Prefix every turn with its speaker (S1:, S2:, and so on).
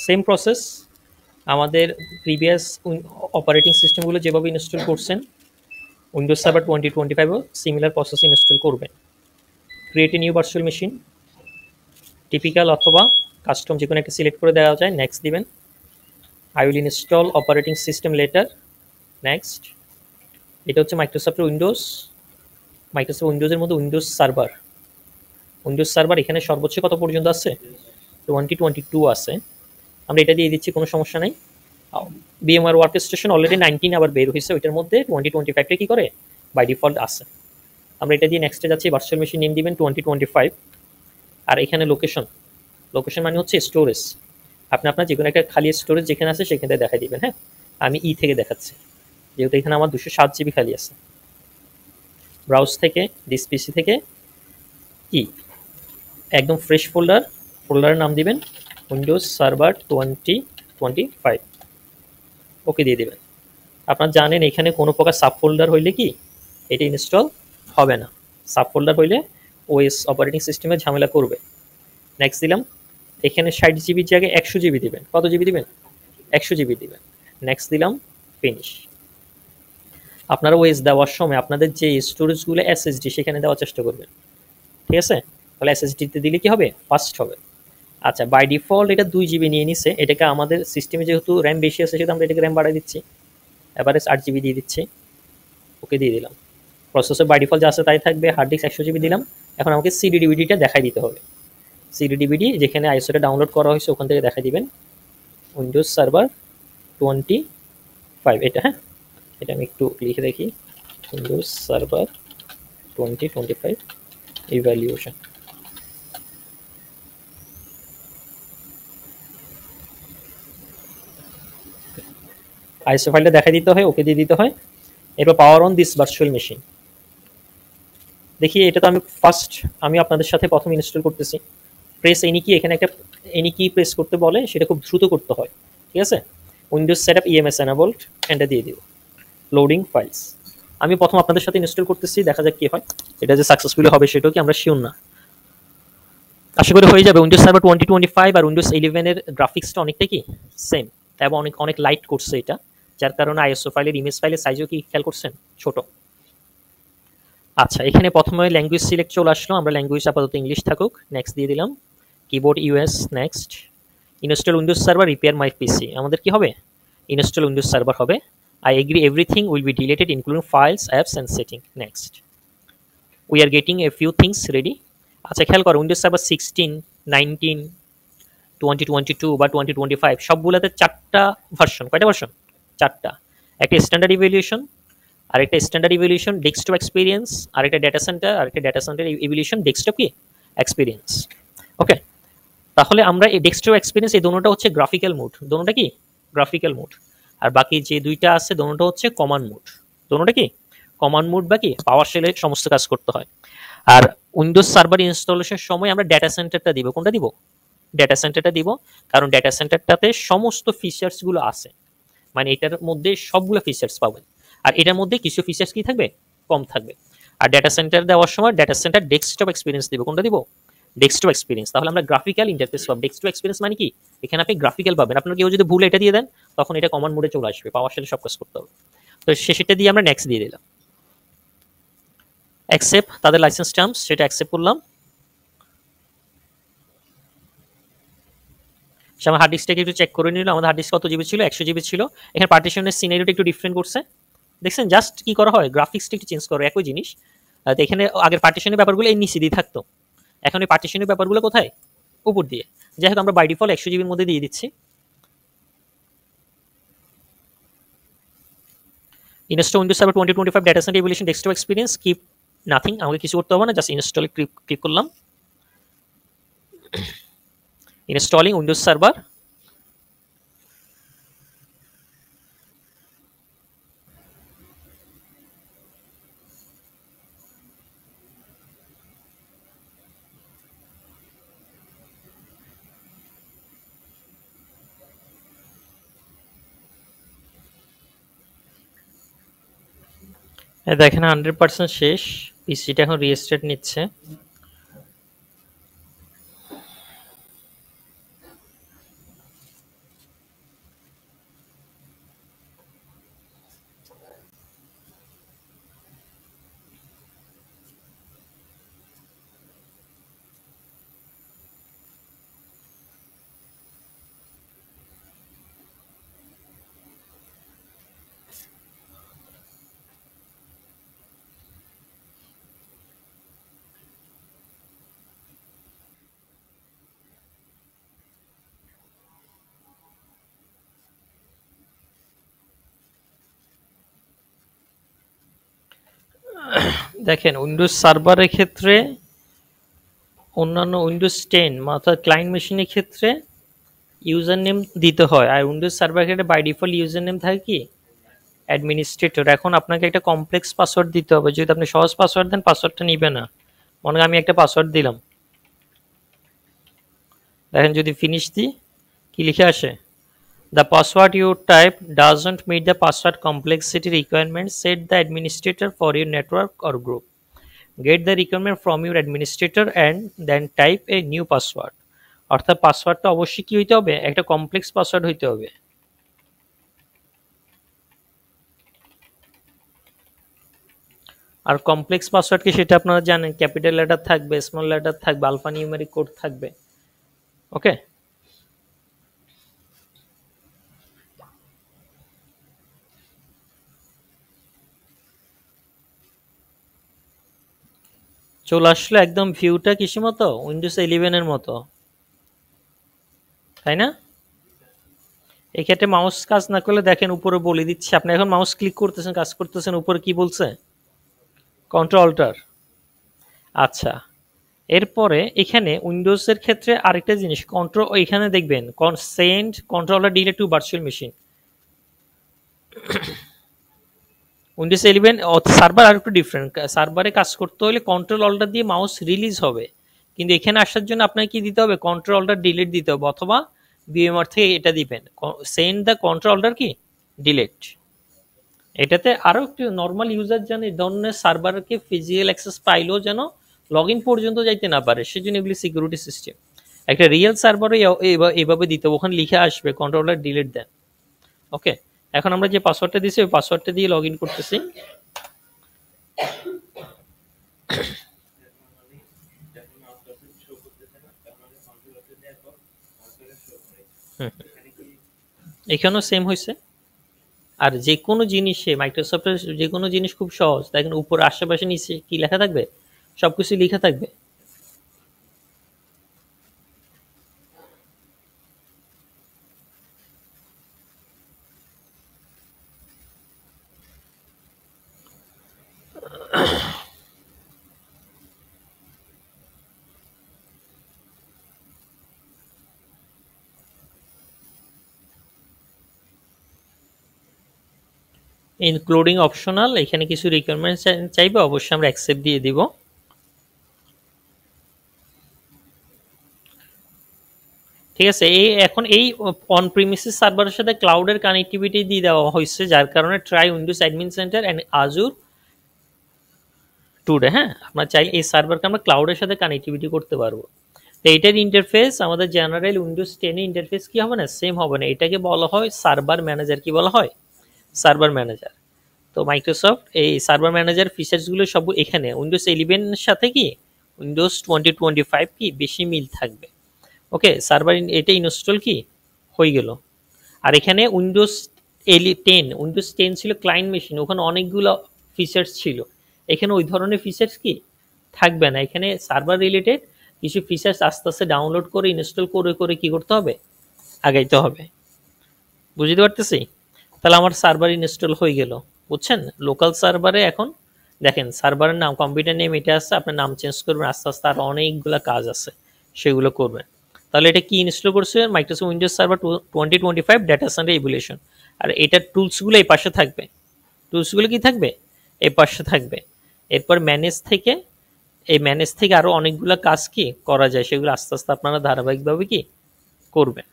S1: Same process, আমাদের previous operating সিস্টেমগুলো যেভাবে ইনস্টল করছেন উইন্ডোজ সার্ভার 2025ও সিমিলার প্রসেস ইনস্টল করবেন। Create a new virtual machine, typical অথবা কাস্টম যে কোনো একটা সিলেক্ট করে দেওয়া যায়, নেক্সট দিবেন। I will install operating system later, next. এটা হচ্ছে মাইক্রোসফটের মাইক্রোসফট উইন্ডোজের মধ্যে উইন্ডোজ সার্ভার এখানে সর্বোচ্চ কত পর্যন্ত আছে? 2022 আছে। আমরা এটা দিয়ে দিচ্ছি, কোনো সমস্যা নাই। VMware ওয়ার্কস্টেশন অলরেডি 19 আবার বের হয়েছে, ওইটার মধ্যে 2025টা কি করে বাই ডিফল্ট আছে। আমরা এটা দিয়ে নেক্সটে যাচ্ছি, ভার্চুয়াল মেশিন নেম দিবেন 2025। আর এখানে লোকেশন মানে হচ্ছে স্টোরেজ, আপনি আপনার যে কোনো একটা খালি স্টোরেজ যেখানে আছে সেখানে দেখাই দিবেন। হ্যাঁ, আমি থেকে দেখাচ্ছি, যেহেতু এখানে আমার 207 জিবি খালি আছে। ব্রাউজ থেকে দিস পিসি থেকে একদম ফ্রেশ ফোল্ডারের নাম দিবেন উইন্ডোজ সার্ভার 2025, ওকে দিয়ে দেবেন। আপনারা জানেন এখানে কোনো প্রকার সাব ফোল্ডার হইলে কি এটা ইনস্টল হবে না, সাব ফোল্ডার হইলে ওএস অপারেটিং সিস্টেমে ঝামেলা করবে। নেক্সট দিলাম, এখানে 60 জিবির জায়গায় 100 জিবি দিবেন। কত জিবি দিবেন? 100 জিবি দিবেন। নেক্সট দিলাম, ফিনিশ। আপনারা ওএস দেওয়ার সময় আপনাদের যে স্টোরেজগুলো এসএসডি সেখানে দেওয়ার চেষ্টা করবেন, ঠিক আছে? তাহলে এসএসডিতে দিলে কি হবে? ফাস্ট হবে। আচ্ছা, বাই ডিফল্ট এটা 2 জিবি নিয়ে নিছে, এটাকে আমাদের সিস্টেমে যেহেতু র্যাম বেশি আছে সেহেতু আমরা এটাকে র্যাম বাড়াই দিচ্ছি, এভারেজ 8 জিবি দিয়ে দিচ্ছি, ওকে দিয়ে দিলাম। প্রসেসর বাই ডিফল্ট যা আছে তাই থাকবে। হার্ড ডিস্ক 100 জিবি দিলাম। এখন আমাকে সিডি ডিভিডিটা দেখাই দিতে হবে। সিডি ডিভিডি যেখানে আইএসওটা ডাউনলোড করা হয়েছে ওখান থেকে দেখাই দিবেন উইন্ডোজ সার্ভার 25, এটা। হ্যাঁ, এটা আমি একটু লিখে দেখি, উইন্ডোজ সার্ভার 2025 ইভ্যালুয়েশন। আইএসও ফাইলটা দেখাই দিতে হয়, ওকে দিয়ে দিতে হয়। এরপর power on this virtual machine. দেখি এটা তো আমি আপনাদের সাথে প্রথম ইনস্টল করতেছি। প্রেস এনি কি, এখানে একটা এনি কি প্রেস করতে বলে, সেটা খুব দ্রুত করতে হয়, ঠিক আছে? Windows setup EMS enabled, enter দিয়ে দিব। লোডিং ফাইলস, আমি প্রথম আপনাদের সাথে ইনস্টল করতেছি, দেখা যাক কি হয়। এটা যে সাকসেসফুলি হবে সেটাও কি আমরা শিওর না, আশা করি হয়ে যাবে। উইন্ডোজ সার্ভার 2025 আর উইন্ডোজ 11 এর গ্রাফিক্সটা অনেকটা কি সেম, এবং অনেক লাইট করছে এটা, যার কারণে আইএসও ফাইলের ইমেজ ফাইলের সাইজও কি খেয়াল করছেন, ছোট। আচ্ছা, এখানে প্রথমে ল্যাঙ্গুয়েজ সিলেক্ট চলে আসলো, আমরা ল্যাঙ্গুয়েজ আপাতত ইংলিশ থাকুক, নেক্সট দিয়ে দিলাম। Keyboard US, next. Install Windows server, repair my PC, আমাদের কি হবে? ইনস্টল উইন্ডোজ সার্ভার হবে। I agree everything will be deleted including files, apps and setting, next. We are getting a few things ready. আচ্ছা, খেয়াল করো Windows server 16, 19, 2022 বা 2025 সবগুলোতে 4টা ভার্সন। কয়টা ভার্সন? 4টা। একটা স্ট্যান্ডার্ড ইভ্যালুয়েশন, আরেকটা স্ট্যান্ডার্ড ইভ্যালুয়েশন ডেস্কটপ এক্সপিরিয়েন্স, আরেকটা ডেটা সেন্টার ইভ্যালুয়েশন ডেস্কটপ কি এক্সপিরিয়েন্স। ওকে, তাহলে আমরা এই ডেস্কটপ এক্সপিরিয়েন্স এই দুটোটা হচ্ছে গ্রাফিক্যাল মোড, দুটোটা কি গ্রাফিক্যাল মোড, আর বাকি যে দুইটা আছে দুটোটা হচ্ছে কমান্ড মোড। দুটোটা কি কমান্ড মোড বা কি পাওয়ার শেলে সমস্ত কাজ করতে হয়। আর উইন্ডোজ সার্ভার ইনস্টলেশনের সময় আমরা ডেটা সেন্টারটা দিব। কোনটা দিব? ডেটা সেন্টারটা দিব, কারণ ডেটা সেন্টারটাতে সমস্ত ফিচার্সগুলো আছে, মানে এটার মধ্যে সবগুলো ফিচার্স পাবেন, আর এটার মধ্যে কিছু ফিচার্স কি থাকবে, কম থাকবে। আর ডেটা সেন্টার দেওয়ার সময় ডেটা সেন্টার ডেস্কটপ এক্সপিরিয়েন্স দিব। কোনটা দিব? Desktop experience. তাহলে আমরা গ্রাফিক্যাল ইন্টারফেস পাবো। ডেস্কটপ এক্সপিরিয়েন্স মানে কি, এখানে আপনি গ্রাফিক্যাল পাবেন। আপনার কেউ যদি ভুলে এটা দিয়ে দেন তখন এটা কমান্ড মোডে চলে আসবে, পাওয়ার শেলে সব কাজ করতে হবে। তো সেটা দিয়ে আমরা নেক্সট দিয়ে দিলাম। অ্যাকসেপ্ট তাদের লাইসেন্স টার্মস, সেটা অ্যাকসেপ্ট করলাম। আমার হার্ড ডিস্কটাকে একটু চেক করে নিলাম, আমাদের হার্ড ডিস্ক কত জিবি ছিল? 100 জিবি ছিল। এখানে পার্টিশনের সিনারিওটা একটু ডিফারেন্ট করছে, দেখছেন? জাস্ট কি করা হয়, গ্রাফিক্সটা একটু চেঞ্জ করে, একই জিনিস। এখানে আগের পার্টিশনের ব্যাপারগুলো এই নিচে দিয়ে থাকতো, এখন এই পার্টিশনের ব্যাপারগুলো কোথায়? উপর দিয়ে। যাই হোক, আমরা বাই ডিফল্ট 100 জিবির মধ্যে দিয়ে দিচ্ছি। Install Windows server 2025 data centre evaluation desktop experience, keep nothing, আমাকে কিছু করতে হবে না, জাস্ট ইনস্টলে ক্লিক করলাম। Installing Windows server. দেখেন 100% শেষ, পিসিটা এখন রিস্টার্ট নিচ্ছে। দেখেন উইন্ডোজ সার্ভারের ক্ষেত্রে অন্যান্য উইন্ডোজ 10 অর্থাৎ ক্লায়েন্ট মেশিনের ক্ষেত্রে ইউজার নেম দিতে হয়, আর উইন্ডোজ সার্ভার ক্ষেত্রে বাই ডিফল্ট ইউজার নেম থাকে কি অ্যাডমিনিস্ট্রেটর। এখন আপনাকে একটা কমপ্লেক্স পাসওয়ার্ড দিতে হবে, যদি আপনি সহজ পাসওয়ার্ড দেন পাসওয়ার্ডটা নিবে না। মনে হয় আমি একটা পাসওয়ার্ড দিলাম, দেখেন যদি ফিনিশ দিই কি লিখে আসে, the password you type doesn't meet the password complexity requirement, set the administrator for your network or group, get the requirement from your administrator and then type a new password. অর্থাৎ পাসওয়ার্ডটা অবশ্যই কি হইতে হবে, একটা কমপ্লেক্স পাসওয়ার্ড হইতে হবে। আর complex password কি সেটা আপনারা জানেন, ক্যাপিটাল লেটার থাকবে, স্মল লেটার থাকবে, আলফা নিউমেরিক কোড থাকবে। ওকে, চলে আসলো একদম ভিউটা কিসের মতো, উইন্ডোজ 11 এর মতো, তাই না? এক্ষেত্রে মাউস কাজ না করলে দেখেন উপরে বলে দিচ্ছে, আপনি এখন মাউস ক্লিক করতেছেন কাজ করতেছেন, উপরে কি বলছে কন্ট্রোল অল্টার। আচ্ছা, এরপরে এখানে উইন্ডোজের ক্ষেত্রে আরেকটা জিনিস কন্ট্রোল, এখানে দেখবেন send controller delete to virtual machine. Windows 11 server আর একটু ডিফারেন্ট, সার্ভারে কাজ করতে হলে কন্ট্রোল অল্টার দিয়ে মাউস রিলিজ হবে, কিন্তু এখানে আসার জন্য আপনাকে কি দিতে হবে, কন্ট্রোল অল্টার ডিলিট দিতে হবে, অথবা ভিএমআর থেকে এটা দিবেন সেন্ড দ্য কন্ট্রোল অল্টার কি ডিলিট। এটাতে আরও একটু নর্মাল ইউজার যেন এই ধরনের সার্ভারকে ফিজিক্যাল অ্যাক্সেস পাইলেও যেন লগ ইন পর্যন্ত যাইতে না পারে, সেজন্য এগুলি সিকিউরিটি সিস্টেম। একটা রিয়েল সার্ভারও এইভাবে দিতে হবে, ওখানে লিখে আসবে কন্ট্রোলার ডিলিট দেন। ওকে, এখন আমরা যে পাসওয়ার্ডটা দিয়েছি ওই পাসওয়ার্ডটা দিয়ে লগ ইন করতেছি। এখানেও সেম হয়েছে। আর যে কোনো জিনিসে মাইক্রোসফটের যে কোনো জিনিস খুব সহজ, দেখেন উপর আশেপাশে নিচে কি লেখা থাকবে, সবকিছু লেখা থাকবে। ইনক্লুডিং অপশনাল, এখানে কিছু রিকোয়ারমেন্ট চাইবে, অবশ্যই আমরা অ্যাকসেপ্ট দিয়ে দিব। ঠিক আছে, এখন এই অন প্রিমিসিস সার্ভারের সাথে ক্লাউডের কানেক্টিভিটি দিয়ে দেওয়া হয়েছে, যার কারণে try Windows admin centre and Azure today. হ্যাঁ, আমরা চাইলে এই সার্ভারকে আমরা ক্লাউডের সাথে কানেক্টিভিটি করতে পারবো। তো এইটার ইন্টারফেস আমাদের জেনারেল উইন্ডোজ 10 ইন্টারফেস কি হবে না, সেম হবে না, এটাকে বলা হয় সার্ভার ম্যানেজার। কি বলা হয়, সার্ভার ম্যানেজার। তো মাইক্রোসফট এই সার্ভার ম্যানেজার ফিচার্সগুলো সব এখানে উইন্ডোজ 11 এর সাথে কি উইন্ডোজ 2025 কি বেশি মিল থাকবে। ওকে, সার্ভার এটা ইনস্টল কি হয়ে গেল। আর এখানে উইন্ডোজ 10 ছিল ক্লায়েন্ট মেশিন, ওখানে অনেকগুলো ফিচার্স ছিল, এখানে ওই ধরনের ফিচার্স কি থাকবে না। এখানে সার্ভার রিলেটেড কিছু ফিচার্স আস্তে আস্তে ডাউনলোড করে ইনস্টল করে করে কি করতে হবে, আগাইতে হবে। বুঝতে পারতেছি? তাহলে আমার সার্ভার ইনস্টল হয়ে গেল, বুঝছেন? লোকাল সার্ভারে এখন দেখেন সার্ভারের নাম, কম্পিউটার নেম এটা আছে, আপনার নাম চেঞ্জ করবেন, আস্তে আস্তে আর অনেকগুলো কাজ আছে সেগুলো করবেন। তাহলে এটা কি ইনস্টল করছে, Microsoft Windows server 2025 data centre evaluation. আর এটার টুলসগুলো এই পাশে থাকবে, টুলসগুলো কি থাকবে এই পাশে থাকবে। এরপর ম্যানেজ থেকে, এই ম্যানেজ থেকে আরও অনেকগুলো কাজ কি করা যায়, সেগুলো আস্তে আস্তে আপনারা ধারাবাহিকভাবে কি করবেন।